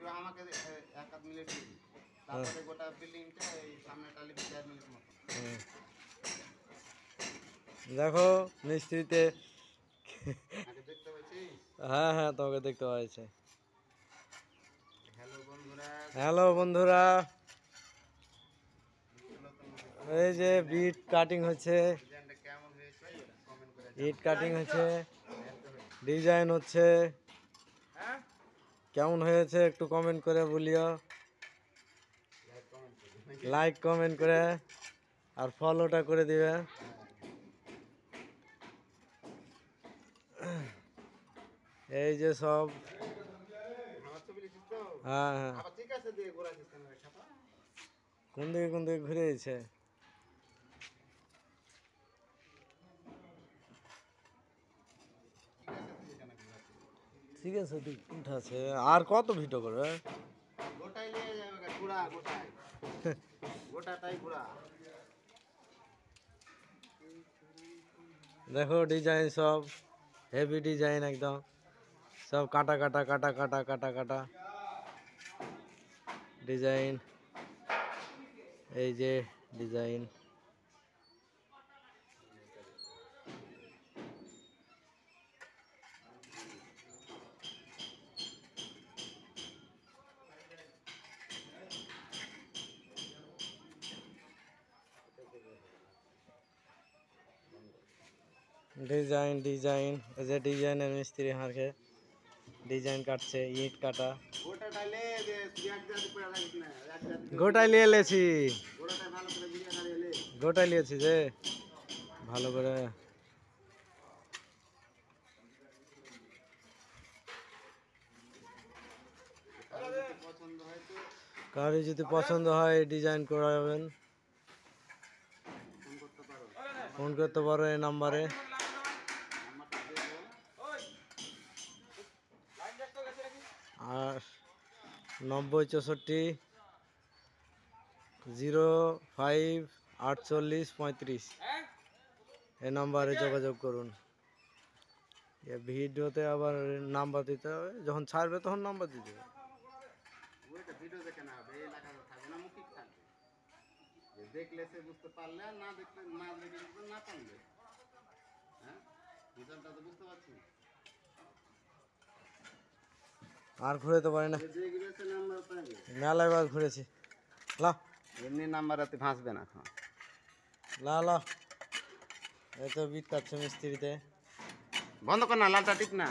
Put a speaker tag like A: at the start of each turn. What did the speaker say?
A: একটু আমাকে এক আধ মিনিট দিন, তারপরে গোটা বিল্ডিংটা এই সামনে টালি 4 মিনিট মতো।
B: দেখো মিস্ত্রিতে
A: দেখতে পাচ্ছিস?
B: হ্যাঁ হ্যাঁ তোকে দেখতে পাচ্ছি।
A: হ্যালো বন্ধুরা,
B: হ্যালো বন্ধুরা, এই যে বিট কাটিং হচ্ছে,
A: ডিজাইনটা কেমন হয়েছে কমেন্ট করে
B: ইট কাটিং হচ্ছে, ডিজাইন হচ্ছে, কেমন হয়েছে একটু কমেন্ট করে বলিও, লাইক কমেন্ট করে আর ফলোটা করে দিবে। এই যে সব হ্যাঁ হ্যাঁ কোন দিকে ঘুরে গেছে। ঠিক আছে উঠাছে আর কত ভিডিও করবে?
A: গোটাই নিয়ে যাবে পুরা গোটাই গোটাটাই পুরা।
B: দেখো ডিজাইন সব হেভি ডিজাইন একদম, সব কাটা কাটা কাটা কাটা কাটা কাটা ডিজাইন। এই যে ডিজাইন ডিজাইন ডিজাইন এই যে ডিজাইনের মিস্ত্রি হারকে ডিজাইন কাটছে, ইট কাটা গোটাই নিয়ে এলেছি, গোটাই নিয়েছি যে ভালো করে। কারো যদি পছন্দ হয় ডিজাইন করাবেন, ফোন করতে পারো এই নাম্বারে। আর 9064054835 এই নাম্বারে যোগাযোগ করুন। ভিডিওতে আবার নাম্বার দিতে হবে, যখন ছাড়বে তখন নাম্বার দিতে হবে।
A: দেখলে সে বুঝতে পারলে, না দেখলে না দেখলে না পারলে, হ্যাঁ বিষয়টা তো বুঝতে পারছি।
B: আর ঘুরেতে পারি না, মেলায় বার ঘুরেছি। লা
A: এমনি নাম্বার রাতে ভাসবে না এখন।
B: লা লা এই তো বিট কাটছে মিস্ত্রিতে।
A: বন্ধ কর না, লালটা টিপ না।